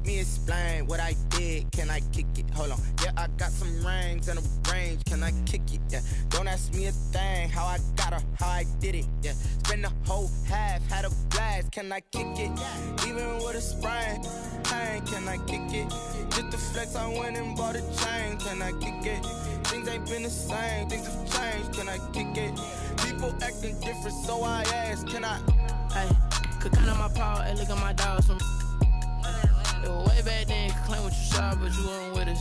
me explain what I did. Can I kick it? Hold on. Yeah, I got some rings and a range. Can I kick it? Yeah. Don't ask me a thing. How I got her, how I did it. Yeah. Spend the whole half, had a blast. Can I kick it? Even with a sprain. Hey, can I kick it? Just the flex, I went and bought a chain. Can I kick it? Things ain't been the same. Things have changed. Can I kick it? People acting different, so I ask. Can I? Hey, could count on my power. Hey, look at my dogs. It was way back then, could claim what you saw, but you weren't with us.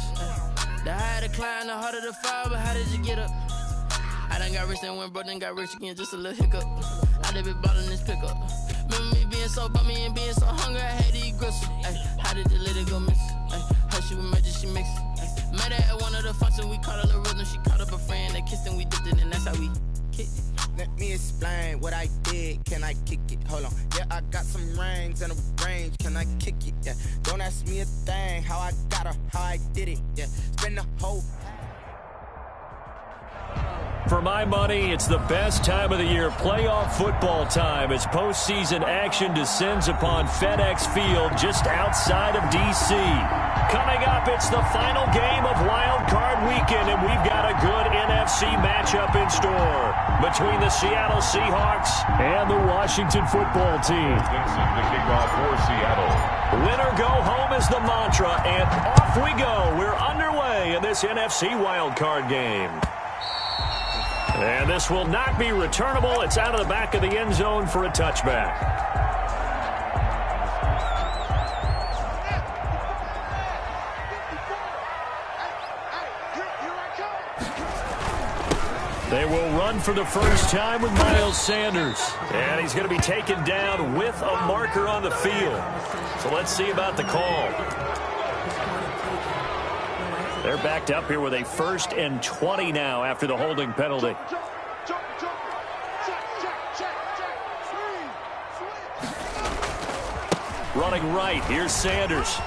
The higher the climb, the harder the fall, but how did you get up? I done got rich and went broke, then got rich again, just a little hiccup. I done been ballin' this pickup. Remember me being so bummy and being so hungry, I had to eat gristle. Ay, how did the lady go miss? Ay, how she was magic, she mixed. Met her at one of the functions, we caught a little rhythm, she caught up a friend, they kissed and we dipped it, and that's how we kicked it. Let me explain what I did. Can I kick it? Hold on. Yeah, I got some rings and a range. Can I kick it? Yeah. Don't ask me a thing. How I got her, how I did it. Yeah. Spend the whole. For my money, it's the best time of the year, playoff football time, as postseason action descends upon FedEx Field just outside of D.C. Coming up, it's the final game of Wild Card Weekend, and we've got a good NFC matchup in store between the Seattle Seahawks and the Washington football team. This is the kickoff for Seattle. Winner go home is the mantra, and off we go. We're underway in this NFC Wild Card game. And this will not be returnable. It's out of the back of the end zone for a touchback. They will run for the first time with Miles Sanders. And he's going to be taken down with a marker on the field. So let's see about the call. They're backed up here with a 1st and 20 now after the holding penalty. Running right, here's Sanders.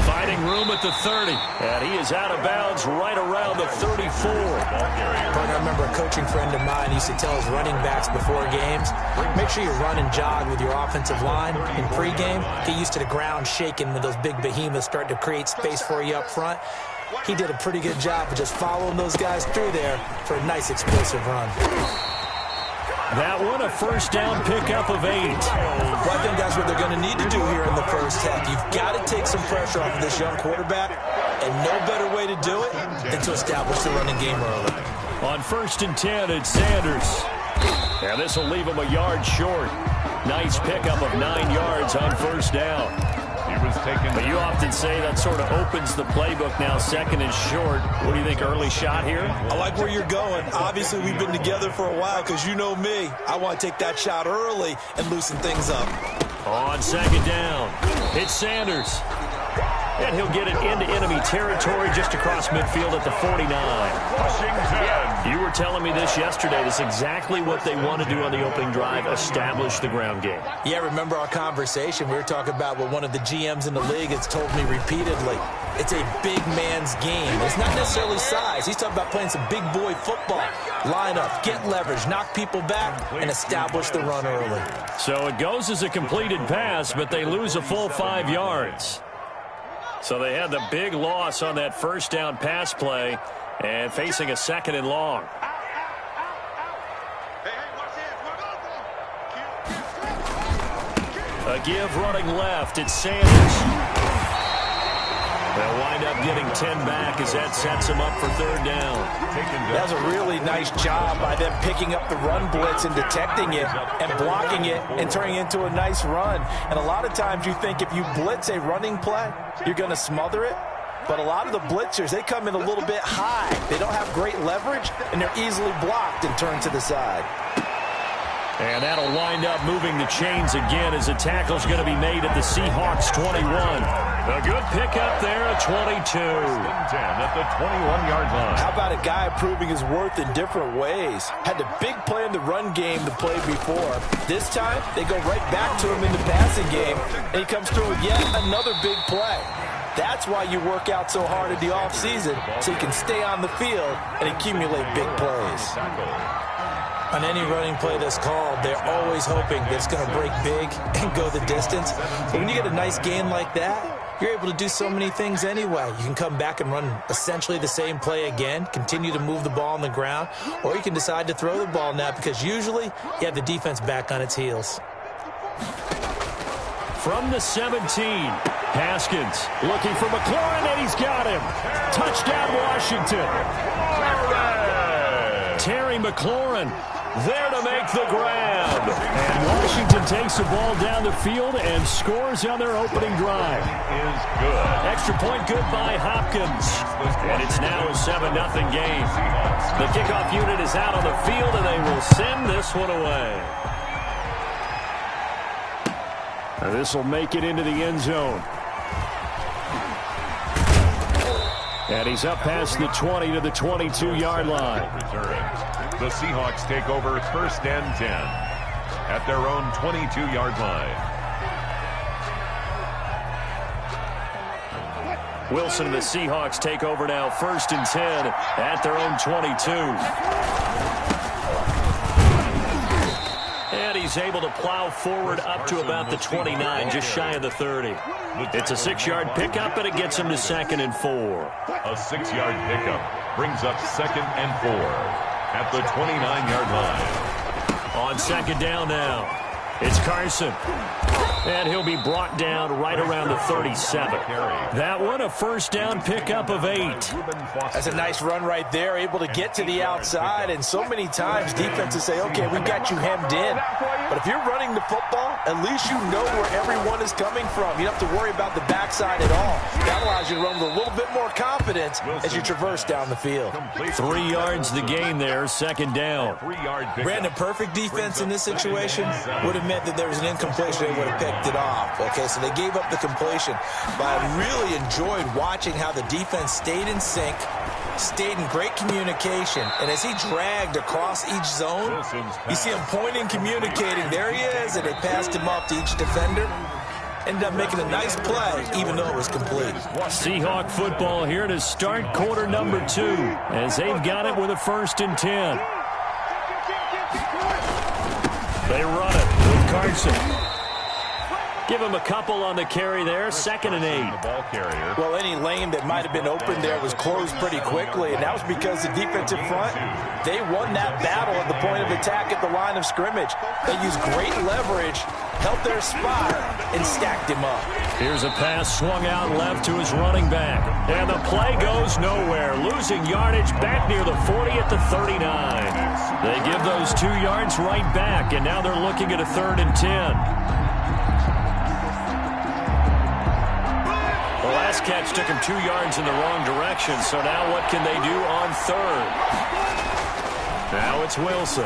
Finding room at the 30. And he is out of bounds right around the 34. I remember a coaching friend of mine used to tell his running backs before games, make sure you run and jog with your offensive line in pregame. Get used to the ground shaking when those big behemoths start to create space for you up front. He did a pretty good job of just following those guys through there for a nice explosive run. That one, a first down pickup of 8. Well, I think that's what they're going to need to do here in the first half. You've got to take some pressure off of this young quarterback, and no better way to do it than to establish the running game early. On 1st and 10, it's Sanders. And this will leave him a yard short. Nice pickup of 9 yards on first down. But you often say that sort of opens the playbook now, 2nd and short. What do you think, early shot here? I like where you're going. Obviously, we've been together for a while because you know me. I want to take that shot early and loosen things up. On 2nd down, it's Sanders. And he'll get it into enemy territory just across midfield at the 49. You were telling me this yesterday. This is exactly what they want to do on the opening drive, establish the ground game. Yeah, remember our conversation? We were talking about what one of the GMs in the league has told me repeatedly. It's a big man's game. It's not necessarily size. He's talking about playing some big boy football. Line up, get leverage, knock people back, and establish the run early. So it goes as a completed pass, but they lose a full 5 yards. So they had the big loss on that first down pass play and facing a 2nd and long. A give running left. It's Sanders. They'll wind up getting 10 back as that sets them up for 3rd down. That was a really nice job by them picking up the run blitz and detecting it and blocking it and turning it into a nice run. And a lot of times you think if you blitz a running play, you're going to smother it. But a lot of the blitzers, they come in a little bit high. They don't have great leverage, and they're easily blocked and turned to the side. And that'll wind up moving the chains again as a tackle's going to be made at the Seahawks 21. A good pickup there at 22. 10 at the 21-yard line. How about a guy proving his worth in different ways? Had the big play in the run game to play before. This time, they go right back to him in the passing game, and he comes through with yet another big play. That's why you work out so hard in the offseason, so you can stay on the field and accumulate big plays. On any running play that's called, they're always hoping that it's going to break big and go the distance. But when you get a nice gain like that, you're able to do so many things anyway. You can come back and run essentially the same play again, continue to move the ball on the ground, or you can decide to throw the ball now because usually you have the defense back on its heels. From the 17, Haskins looking for McLaurin, and he's got him. Touchdown, Washington. Terry McLaurin there to make the grab. And Washington takes the ball down the field and scores on their opening drive. Is good. Extra point good by Hopkins. And it's now a 7-0 game. The kickoff unit is out on the field, and they will send this one away. And this will make it into the end zone. And he's up past the 20 to the 22-yard line. The Seahawks take over 1st and 10 at their own 22-yard line. Wilson and the Seahawks take over now 1st and 10 at their own 22. And he's able to plow forward up to about the 29, just shy of the 30. It's a 6-yard pickup, and it gets him to 2nd and 4. A 6-yard pickup brings up 2nd and 4 at the 29-yard line. On 2nd down now, it's Carson. And he'll be brought down right around the 37. That one, a 1st down pickup of 8. That's a nice run right there, able to get to the outside. And so many times defenses say, okay, we got you hemmed in. But if you're running the football, at least you know where everyone is coming from. You don't have to worry about the backside at all. That allows you to run with a little bit more confidence as you traverse down the field. 3 yards the gain there, 2nd down. Brandon, perfect defense in this situation would have meant that there was an incompletion. They would have picked it off. Okay, so they gave up the completion. But I really enjoyed watching how the defense stayed in sync, stayed in great communication, and as he dragged across each zone, you see him pointing, communicating. There he is, and they passed him off to each defender. Ended up making a nice play, even though it was complete. Seahawk football here to start quarter number 2, as they've got it with a 1st and 10. They run it with Carson. Give him a couple on the carry there, 2nd and 8. Well, any lane that might have been open there was closed pretty quickly, and that was because the defensive front, they won that battle at the point of attack at the line of scrimmage. They used great leverage, held their spot, and stacked him up. Here's a pass swung out left to his running back, and the play goes nowhere, losing yardage back near the 40 at the 39. They give those 2 yards right back, and now they're looking at a 3rd and 10. The last catch took him 2 yards in the wrong direction, so now what can they do on 3rd? Now it's Wilson.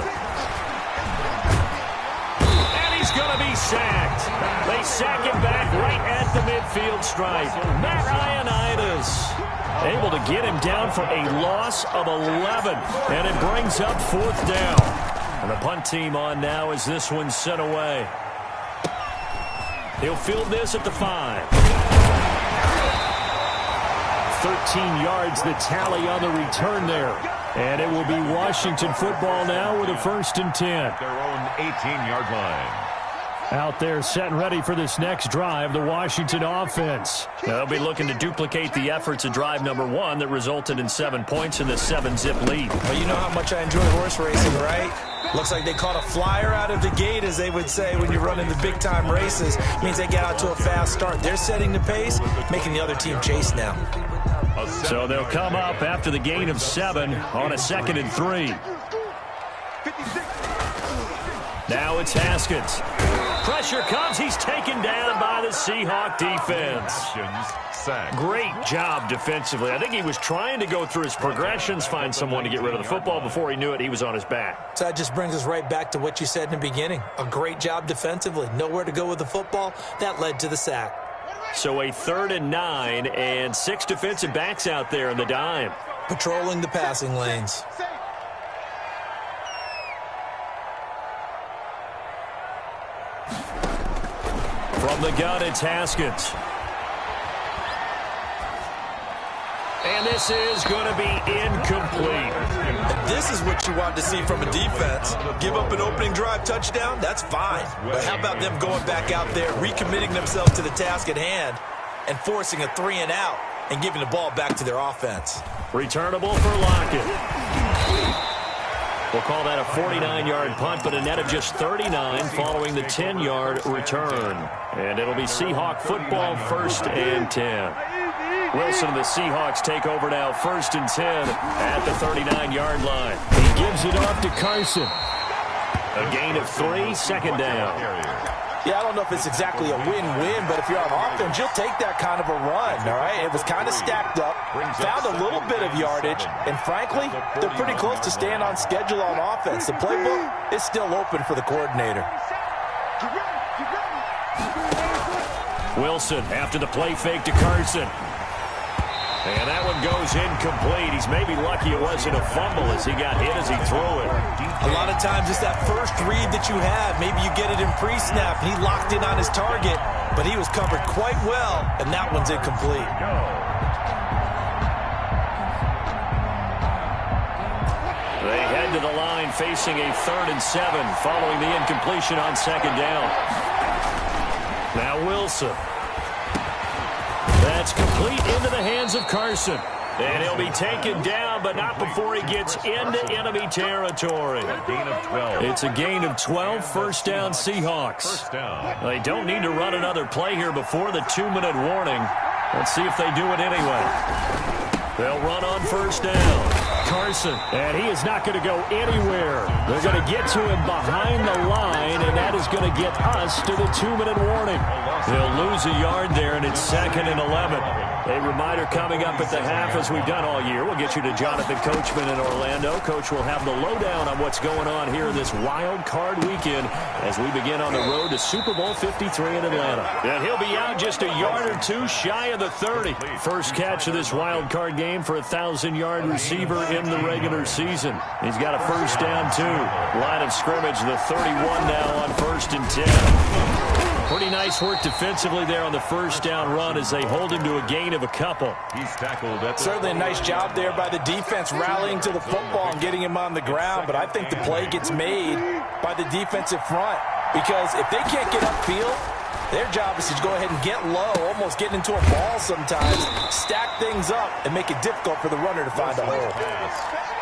And he's going to be sacked. They sack him back right at the midfield stripe. Matt Ioannidis able to get him down for a loss of 11, and it brings up 4th down. And the punt team on now as this one's sent away. He'll field this at the 5. 13 yards the tally on the return there. And it will be Washington football now with a 1st and 10. Their own 18-yard line. Out there set and ready for this next drive, the Washington offense. They'll be looking to duplicate the efforts of drive number 1 that resulted in 7 points in the 7-zip lead. Well, you know how much I enjoy horse racing, right? Looks like they caught a flyer out of the gate, as they would say when you're running the big-time races. It means they get out to a fast start. They're setting the pace, making the other team chase now. So they'll come up after the gain of 7 on a 2nd and 3. Now it's Haskins. Pressure comes. He's taken down by the Seahawk defense. Great job defensively. I think he was trying to go through his progressions, find someone to get rid of the football. Before he knew it, he was on his back. So that just brings us right back to what you said in the beginning. A great job defensively. Nowhere to go with the football. That led to the sack. So a 3rd and 9 and 6 defensive backs out there in the dime. Patrolling the passing lanes. From the gun, it's Haskins. And this is going to be incomplete. This this is what you want to see from a defense. Give up an opening drive touchdown, that's fine. But how about them going back out there, recommitting themselves to the task at hand, and forcing a 3-and-out and giving the ball back to their offense. Returnable for Lockett. We'll call that a 49-yard punt, but a net of just 39 following the 10-yard return. And it'll be Seahawk football, 1st and 10. Wilson and the Seahawks take over now, 1st and 10 at the 39-yard line. He gives it off to Carson. A gain of 3, 2nd down. Yeah, I don't know if it's exactly a win-win, but if you're on offense, you'll take that kind of a run, all right? It was kind of stacked up, found a little bit of yardage, and frankly, they're pretty close to staying on schedule on offense. The playbook is still open for the coordinator. Wilson after the play fake to Carson. And that one goes incomplete. He's maybe lucky it wasn't a fumble as he got hit as he threw it. A lot of times it's that first read that you have. Maybe you get it in pre-snap. He locked in on his target, but he was covered quite well, and that one's incomplete. They head to the line facing a 3rd and 7 following the incompletion on 2nd down. Now Wilson. That's complete into the hands of Carson. And he'll be taken down, but not before he gets into enemy territory. It's a gain of 12, 1st down Seahawks. They don't need to run another play here before the 2-minute warning. Let's see if they do it anyway. They'll run on 1st down. Carson, and he is not going to go anywhere. They're going to get to him behind the line, and that is going to get us to the 2-minute warning. They'll lose a yard there, and it's 2nd and 11. A reminder coming up at the half, as we've done all year. We'll get you to Jonathan Coachman in Orlando. Coach will have the lowdown on what's going on here this wild card weekend as we begin on the road to Super Bowl 53 in Atlanta. And he'll be out just a yard or two shy of the 30. First catch of this wild card game for a 1,000-yard receiver in the regular season. He's got a 1st down, too. Line of scrimmage, the 31 now on 1st and 10. Pretty nice work defensively there on the 1st down run as they hold him to a gain of a couple. He's tackled at Certainly a nice job there by the defense rallying to the football and getting him on the ground, but I think the play gets made by the defensive front because if they can't get upfield, their job is to go ahead and get low, almost get into a ball sometimes, stack things up, and make it difficult for the runner to find a hole.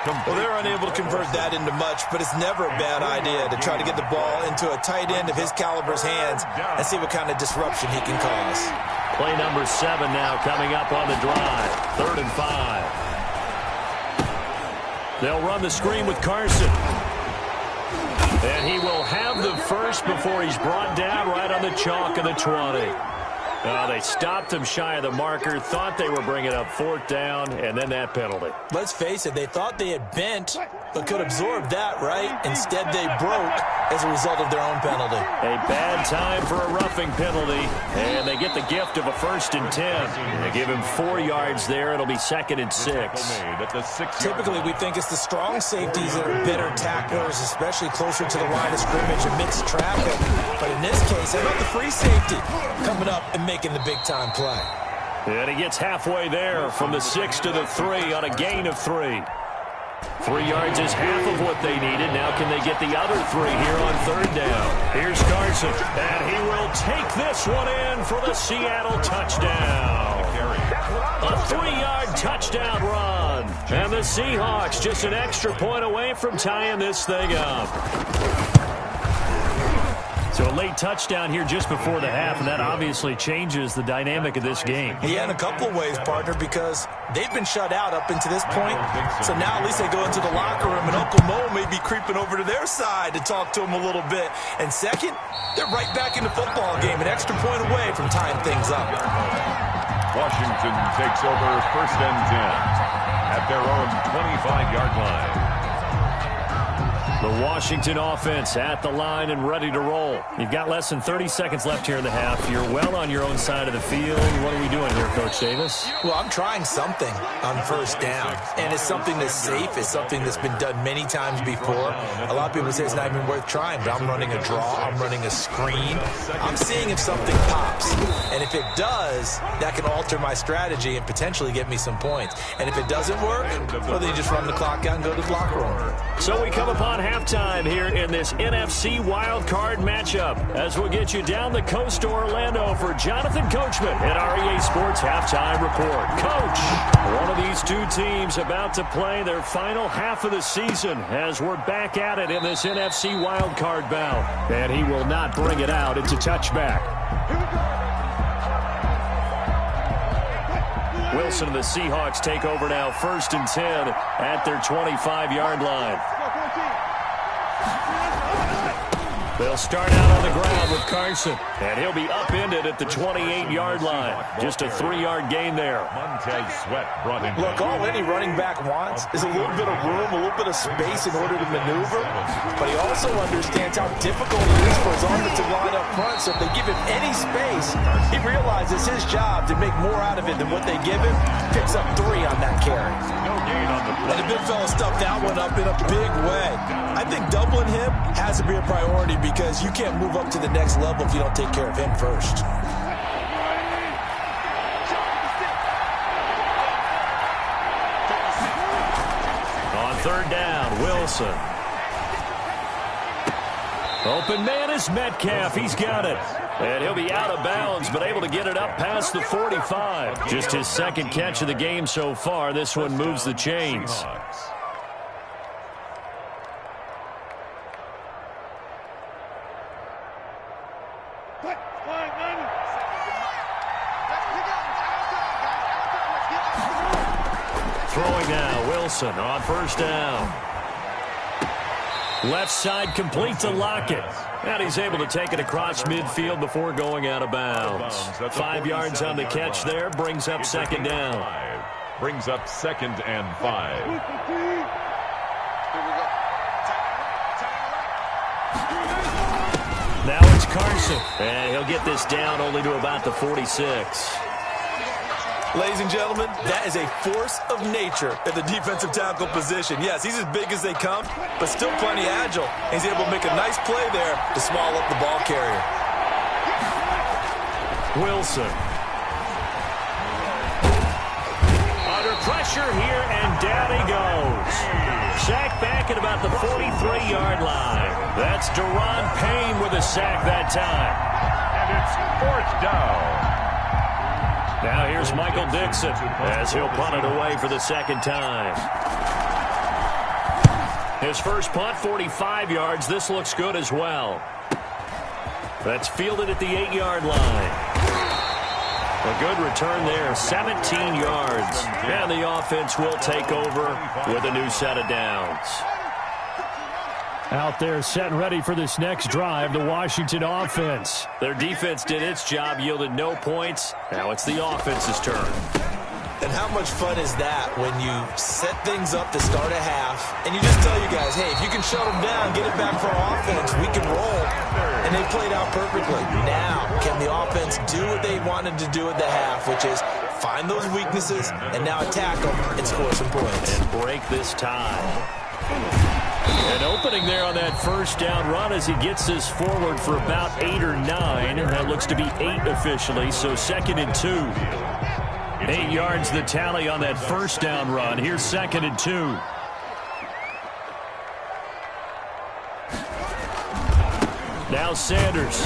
Well, they're unable to convert that into much, but it's never a bad idea to try to get the ball into a tight end of his caliber's hands and see what kind of disruption he can cause. Play number 7 now coming up on the drive. 3rd and 5. They'll run the screen with Carson. And he will have the first before he's brought down right on the chalk of the 20. They stopped him shy of the marker, thought they were bringing up 4th down, and then that penalty. Let's face it, they thought they had bent, but could absorb that, right? Instead, they broke as a result of their own penalty. A bad time for a roughing penalty, and they get the gift of a 1st and 10. They give him 4 yards there. It'll be 2nd and 6. Typically, we think it's the strong safeties that are better tacklers, especially closer to the line of scrimmage amidst traffic. But in this case, how about the free safety coming up and making the big-time play? And he gets halfway there from the 6 to the 3 on a gain of 3. 3 yards is half of what they needed. Now can they get the other 3 here on 3rd down? Here's Carson, and he will take this one in for the Seattle touchdown. A 3-yard touchdown run. And the Seahawks just an extra point away from tying this thing up. So a late touchdown here just before the half, and that obviously changes the dynamic of this game. Yeah, in a couple of ways, partner, because they've been shut out up into this point. So now at least they go into the locker room, and Uncle Mo may be creeping over to their side to talk to them a little bit. And second, they're right back in the football game, an extra point away from tying things up. Washington takes over 1st and 10 at their own 25-yard line. The Washington offense at the line and ready to roll. You've got less than 30 seconds left here in the half. You're well on your own side of the field. What are we doing here, Coach Davis? Well, I'm trying something on first down, and it's something that's safe. It's something that's been done many times before. A lot of people say it's not even worth trying, but I'm running a draw. I'm running a screen. I'm seeing if something pops, and if it does, that can alter my strategy and potentially get me some points. And if it doesn't work, well, then you just run the clock out and go to the locker room. So we come upon halftime here in this NFC wildcard matchup as we'll get you down the coast to Orlando for Jonathan Coachman at our EA Sports Halftime Report. Coach, one of these two teams about to play their final half of the season as we're back at it in this NFC wildcard bout. And he will not bring it out. It's a touchback. Wilson and the Seahawks take over now, 1st and 10 at their 25-yard line. They'll start out on the ground with Carson, and he'll be upended at the 28-yard line. Just a 3-yard gain there. Look, all any running back wants is a little bit of room, a little bit of space in order to maneuver, but he also understands how difficult it is for his offensive line up front, so if they give him any space, he realizes his job to make more out of it than what they give him, picks up 3 on that carry. And the big fella stuffed that one up in a big way. I think doubling him has to be a priority because you can't move up to the next level if you don't take care of him first. On 3rd down, Wilson. Open man is Metcalf. He's got it. And he'll be out of bounds, but able to get it up past the 45. Just his 2nd catch of the game so far. This one moves the chains. Throwing now, Wilson on 1st down. Left side complete to Lockett. And he's able to take it across midfield before going out of bounds. 5 yards on the catch there. Brings up 2nd down. Brings up 2nd and 5. Now it's Carson. And he'll get this down only to about the 46. Ladies and gentlemen, that is a force of nature at the defensive tackle position. Yes, he's as big as they come, but still plenty agile. He's able to make a nice play there to small up the ball carrier. Wilson. Under pressure here, and down he goes. Sack back at about the 43-yard line. That's Deron Payne with a sack that time. And it's 4th down. Now here's Michael Dixon as he'll punt it away for the 2nd time. His first punt, 45 yards. This looks good as well. That's fielded at the 8-yard line. A good return there, 17 yards. And the offense will take over with a new set of downs. Out there set and ready for this next drive, the Washington offense. Their defense did its job, yielded no points. Now it's the offense's turn. And how much fun is that when you set things up to start a half, and you just tell you guys, hey, if you can shut them down, get it back for our offense, we can roll. And they played out perfectly. Now, can the offense do what they wanted to do at the half, which is find those weaknesses and now attack them and score some points. And break this tie. An opening there on that 1st down run as he gets this forward for about 8 or 9. That looks to be 8 officially, so 2nd and 2. 8 yards the tally on that 1st down run. Here's 2nd and 2. Now Sanders.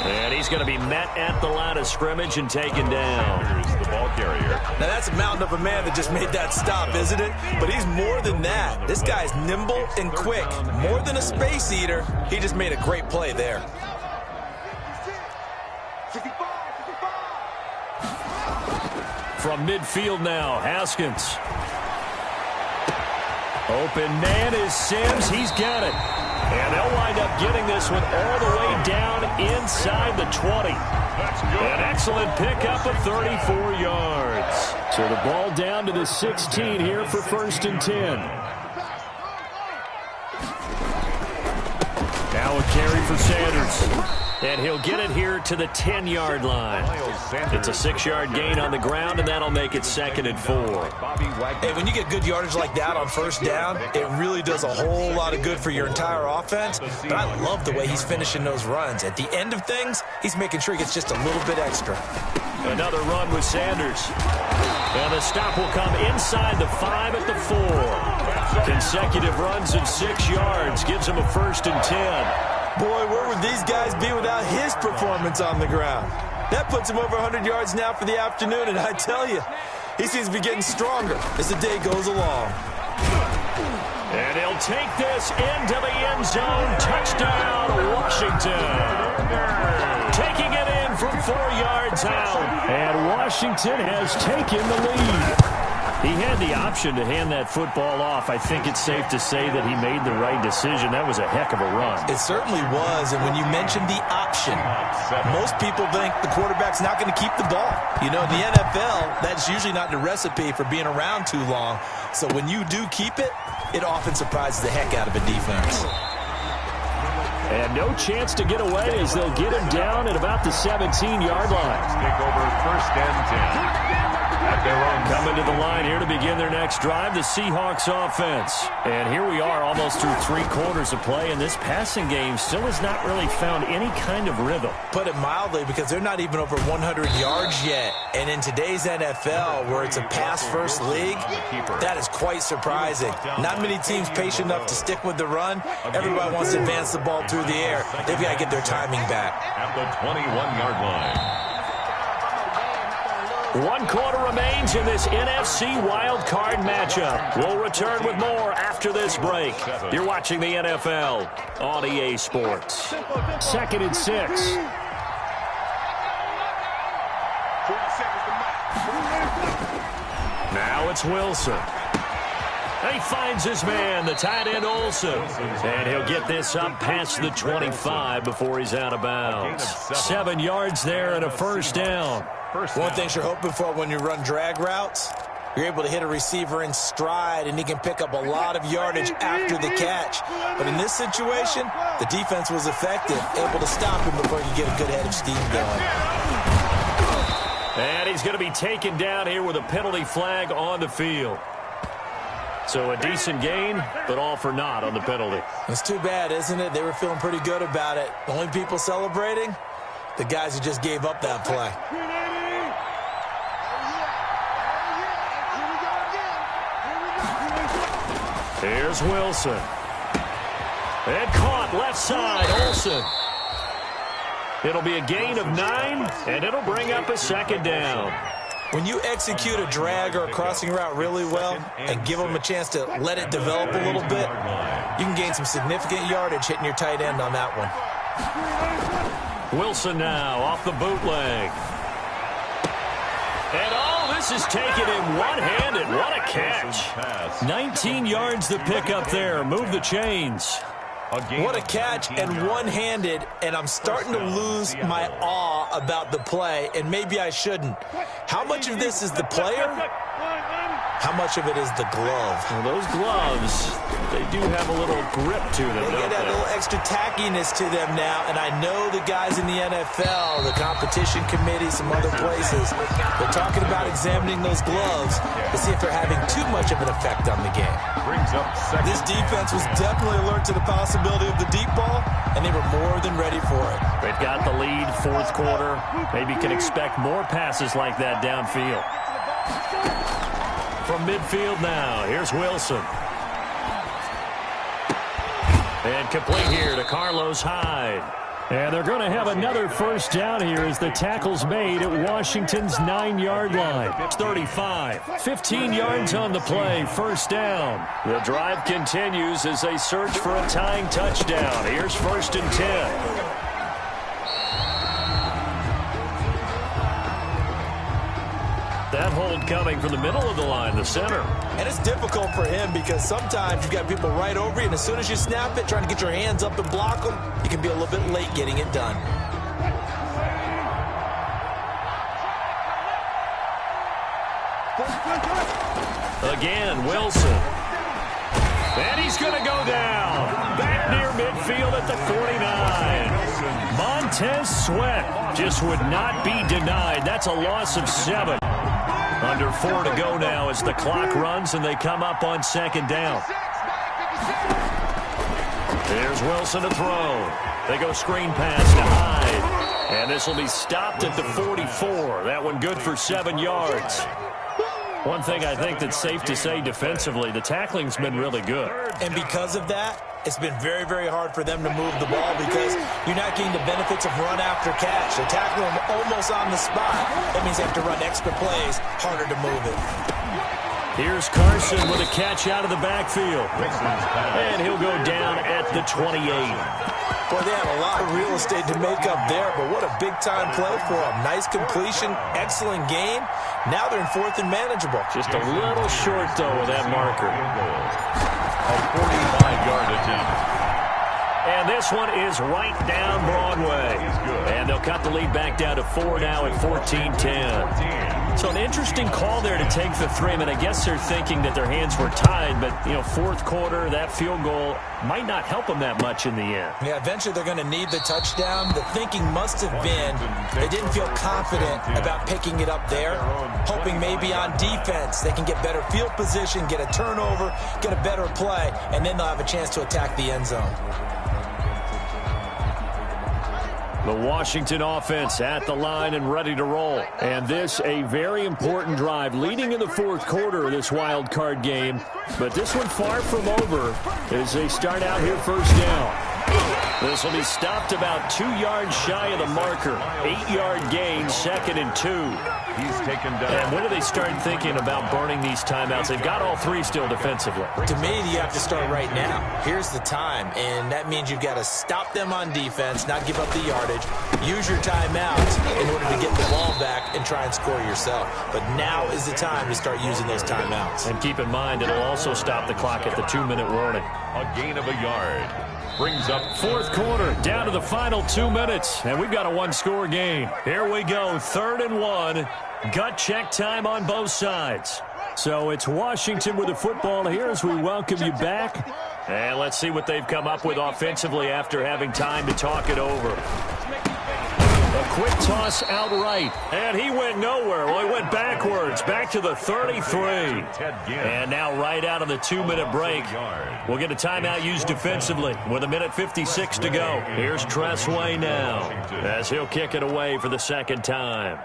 And he's going to be met at the line of scrimmage and taken down. Here's the ball carrier. Now that's a mountain of a man that just made that stop, isn't it? But he's more than that. This guy's nimble and quick. More than a space eater. He just made a great play there. From midfield now, Haskins. Open man is Sims. He's got it. And they'll wind up getting this one all the way down inside the 20. An excellent pickup of 34 yards. So the ball down to the 16 here for 1st and 10. Now a carry for Sanders. And he'll get it here to the 10-yard line. It's a 6-yard gain on the ground, and that'll make it 2nd and 4. Hey, when you get good yardage like that on first down, it really does a whole lot of good for your entire offense. But I love the way he's finishing those runs. At the end of things, he's making sure he gets just a little bit extra. Another run with Sanders. And the stop will come inside the 5 at the 4. Consecutive runs of 6 yards gives him a 1st and 10. Boy, where would these guys be without his performance on the ground? That puts him over 100 yards now for the afternoon, and I tell you, he seems to be getting stronger as the day goes along. And he'll take this into the end zone. Touchdown, Washington. Taking it in from 4 yards out. And Washington has taken the lead. He had the option to hand that football off. I think it's safe to say that he made the right decision. That was a heck of a run. It certainly was, and when you mentioned the option, most people think the quarterback's not going to keep the ball. You know, in the NFL, that's usually not the recipe for being around too long. So when you do keep it, it often surprises the heck out of a defense. And no chance to get away as they'll get him down at about the 17-yard line. Take over 1st and 10. Coming to the line here to begin their next drive, the Seahawks offense. And here we are almost through 3 quarters of play, and this passing game still has not really found any kind of rhythm. Put it mildly, because they're not even over 100 yards yet. And in today's NFL, where it's a pass-first league, that is quite surprising. Not many teams patient enough to stick with the run. Everybody wants to advance the ball through the air. They've got to get their timing back. At the 21-yard line. 1 quarter remains in this NFC Wild Card matchup. We'll return with more after this break. You're watching the NFL on EA Sports. 2nd and 6. Now it's Wilson. And he finds his man, the tight end Olsen. And he'll get this up past the 25 before he's out of bounds. 7 yards there and a 1st down. One thing you're hoping for when you run drag routes, you're able to hit a receiver in stride, and he can pick up a lot of yardage after the catch. But in this situation, the defense was effective, able to stop him before he could get a good head of steam going. And he's going to be taken down here with a penalty flag on the field. So a decent gain, but all for naught on the penalty. It's too bad, isn't it? They were feeling pretty good about it. The only people celebrating, the guys who just gave up that play. Here's Wilson. And caught left side, Olsen. It'll be a gain of 9, and it'll bring up a 2nd down. When you execute a drag or a crossing route really well and give them a chance to let it develop a little bit, you can gain some significant yardage hitting your tight end on that one. Wilson now off the bootleg. And this is taken in one-handed. What a catch. 19 yards to pick up there. Move the chains. What a catch and one-handed, and I'm starting to lose my awe about the play, and maybe I shouldn't. How much of this is the player? How much of it is the glove? Well, those gloves, they do have a little grip to them, They get that little extra tackiness to them now, and I know the guys in the NFL, the competition committee, some other places, they're talking about examining those gloves to see if they're having too much of an effect on the game. This defense was definitely alert to the possibility of the deep ball, and they were more than ready for it. They've got the lead, 4th quarter. Maybe can expect more passes like that downfield. From midfield now, here's Wilson. And complete here to Carlos Hyde. And they're going to have another 1st down here as the tackle's made at Washington's 9-yard line. 35, 15 yards on the play, 1st down. The drive continues as they search for a tying touchdown. Here's 1st and 10. That hold coming from the middle of the line, the center. And it's difficult for him because sometimes you've got people right over you, and as soon as you snap it, trying to get your hands up and block them, you can be a little bit late getting it done. Again, Wilson. And he's going to go down. Back near midfield. field at the 49. Montez Sweat just would not be denied. That's a loss of 7. Under 4 to go now as the clock runs and they come up on second down. There's Wilson to throw. They go screen pass to Hyde. And this will be stopped at the 44. That one good for 7 yards. One thing I think that's safe to say defensively, the tackling's been really good. And because of that, it's been very, very hard for them to move the ball because you're not getting the benefits of run after catch. They're tackling them almost on the spot. That means they have to run extra plays, harder to move it. Here's Carson with a catch out of the backfield. And he'll go down at the 28. Boy, they had a lot of real estate to make up there, but what a big-time play for them. Nice completion, excellent game. Now they're in 4th and manageable. Just a little short, though, with that marker. A 45-yard attempt. And this one is right down Broadway. And they'll cut the lead back down to 4 now at 14-10. So an interesting call there to take the 3. I mean, I guess they're thinking that their hands were tied, but, you know, 4th quarter, that field goal might not help them that much in the end. Yeah, eventually they're going to need the touchdown. The thinking must have been they didn't feel confident about picking it up there, hoping maybe on defense they can get better field position, get a turnover, get a better play, and then they'll have a chance to attack the end zone. The Washington offense at the line and ready to roll. And this a very important drive leading in the 4th quarter of this wild card game. But this one far from over as they start out here first down. This will be stopped about 2 yards shy of the marker. 8-yard gain, 2nd and 2. He's taken down. And when do they start thinking about burning these timeouts? They've got all 3 still defensively. To me, you have to start right now. Here's the time, and that means you've got to stop them on defense, not give up the yardage, use your timeouts in order to get the ball back and try and score yourself. But now is the time to start using those timeouts. And keep in mind, it'll also stop the clock at the 2-minute warning. A gain of a yard. Brings up 4th quarter, down to the final 2 minutes, and we've got a 1-score game. Here we go, 3rd and 1. Gut check time on both sides. So it's Washington with the football here as we welcome you back. And let's see what they've come up with offensively after having time to talk it over. A quick toss outright, and he went nowhere. Well, he went backwards, back to the 33. And now right out of the 2-minute break, we'll get a timeout used defensively with 1:56 to go. Here's Tressway now as he'll kick it away for the 2nd time.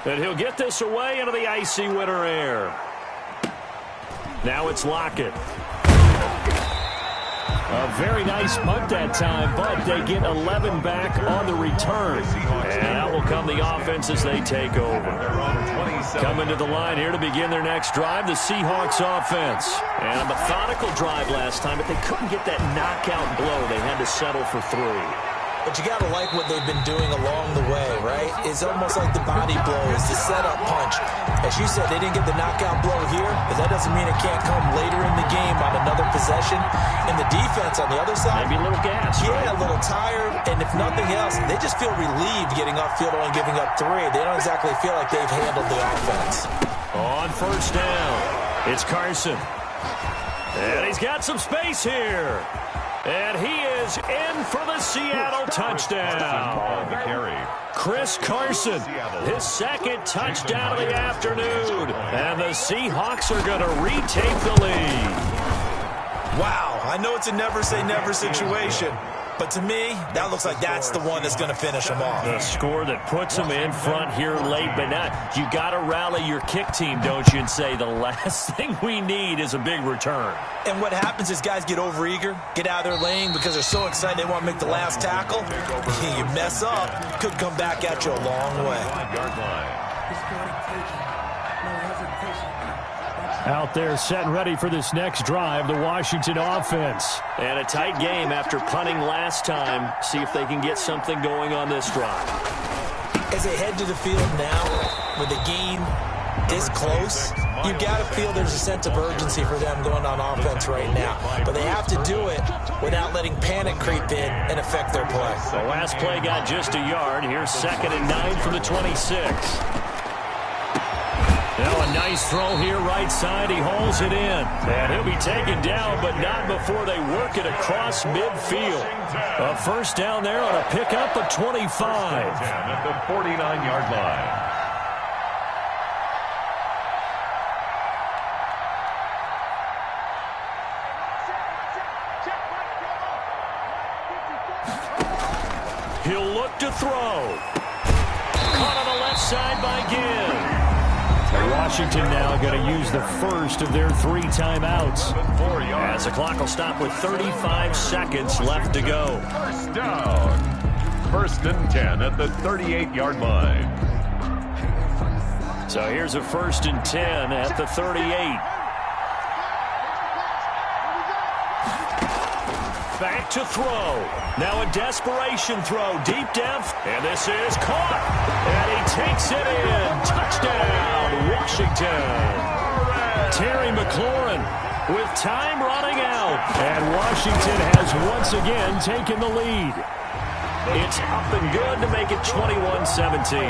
And he'll get this away into the icy winter air. Now it's Lockett. A very nice punt that time, but they get 11 back on the return. And out will come the offense as they take over. Coming to the line here to begin their next drive, the Seahawks offense. And a methodical drive last time, but they couldn't get that knockout blow. They had to settle for 3. But you got to like what they've been doing along the way, right? It's almost like the body blows, the setup punch. As you said, they didn't get the knockout blow here, but that doesn't mean it can't come later in the game on another possession. And the defense on the other side, maybe a little gas. Yeah, right? A little tired. And if nothing else, they just feel relieved getting off field only giving up 3. They don't exactly feel like they've handled the offense. On first down, it's Carson. And he's got some space here. And he is in for the Seattle touchdown. Chris Carson, his 2nd touchdown of the afternoon. And the Seahawks are going to retake the lead. Wow, I know it's a never-say-never situation. But to me, that looks like that's the one that's going to finish them off. The score that puts them in front here late, but not. You got to rally your kick team, don't you, and say the last thing we need is a big return. And what happens is guys get overeager, get out of their lane because they're so excited they want to make the last tackle. You mess up, could come back at you a long way. Out there set and ready for this next drive, the Washington offense. And a tight game after punting last time. See if they can get something going on this drive. As they head to the field now, with the game this close, you got to feel there's a sense of urgency for them going on offense right now. But they have to do it without letting panic creep in and affect their play. The last play got just a yard. Here's 2nd and 9 from the 26. Now a Nice throw here, right side. He hauls it in. And he'll be taken down, but not before they work it across midfield. A first down there on a pickup of 25. At the 49-yard line. He'll look to throw. Caught on the left side by Gibb. Washington now going to use the first of their 3 timeouts. As the clock will stop with 35 seconds left to go. First down. 1st and 10 at the 38-yard line. So here's a 1st and 10 at the 38. Back to throw. Now a desperation throw. Deep depth. And this is caught. And he takes it in. Touchdown, Washington. Terry McLaurin with time running out. And Washington has once again taken the lead. It's up and good to make it 21-17.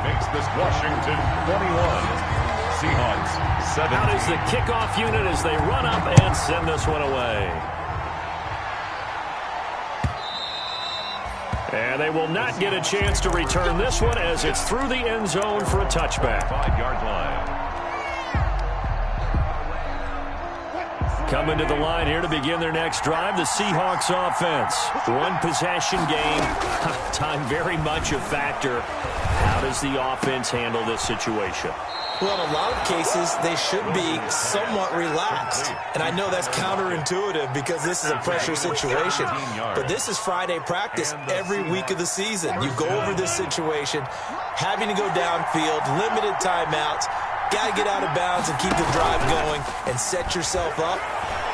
Makes this Washington 21. Seahawks 7. Out is the kickoff unit as they run up and send this one away. And they will not get a chance to return this one as it's through the end zone for a touchback. 5-yard line. Coming to the line here to begin their next drive, the Seahawks offense. 1 possession game. Time very much a factor. How does the offense handle this situation? Well, in a lot of cases, they should be somewhat relaxed. And I know that's counterintuitive because this is a pressure situation. But this is Friday practice every week of the season. You go over this situation, having to go downfield, limited timeouts, got to get out of bounds and keep the drive going and set yourself up.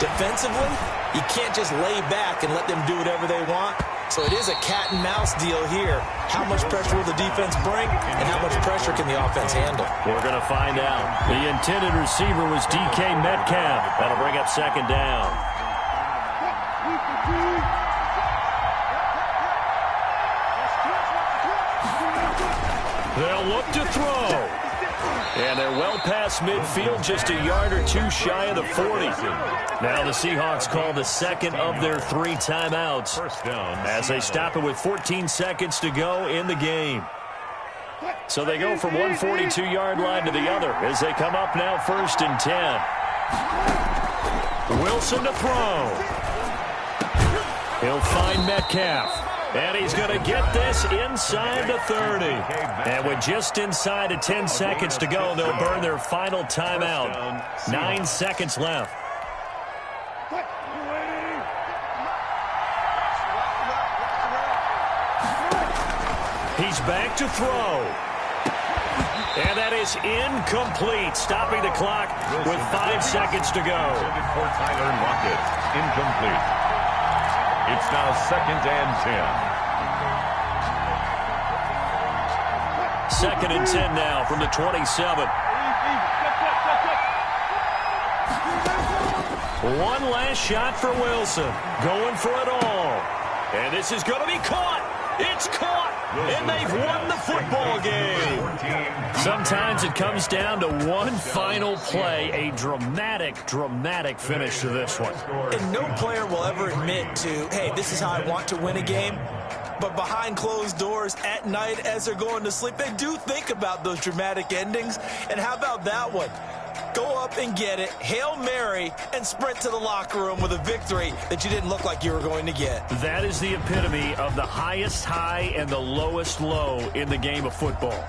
Defensively, you can't just lay back and let them do whatever they want. So it is a cat and mouse deal here. How much pressure will the defense bring, and how much pressure can the offense handle? We're going to find out. The intended receiver was DK Metcalf. That'll bring up 2nd down. They'll look to throw. And they're well past midfield, just a yard or 2 shy of the 40. Now the Seahawks call the 2nd of their 3 timeouts as they stop it with 14 seconds to go in the game. So they go from one 42-yard line to the other as they come up now 1st and 10. Wilson to throw. He'll find Metcalf. And he's going to get this inside the 30. And with just inside of 10 seconds to go, they'll burn their final timeout. 9 seconds left. He's back to throw. And that is incomplete, stopping the clock with 5 seconds to go. For Tyler Lockett, incomplete. It's now 2nd and 10. 2nd and 10 now from the 27. One last shot for Wilson. Going for it all. And this is going to be caught. It's caught. And they've won the football game. Sometimes it comes down to one final play. A dramatic finish to this one. And no player will ever admit to, hey, this is how I want to win a game. But behind closed doors at night as they're going to sleep, they do think about those dramatic endings. And how about that one? Go up and get it, Hail Mary, and sprint to the locker room with a victory that you didn't look like you were going to get. That is the epitome of the highest high and the lowest low in the game of football.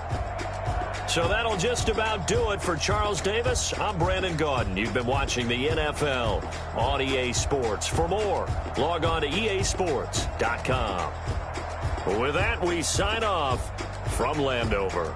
So that'll just about do it for Charles Davis. I'm Brandon Gaudin. You've been watching the NFL on EA Sports. For more, log on to easports.com. With that, we sign off from Landover.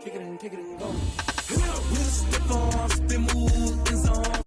Kick it and go. With stiff arms, spin move in zone.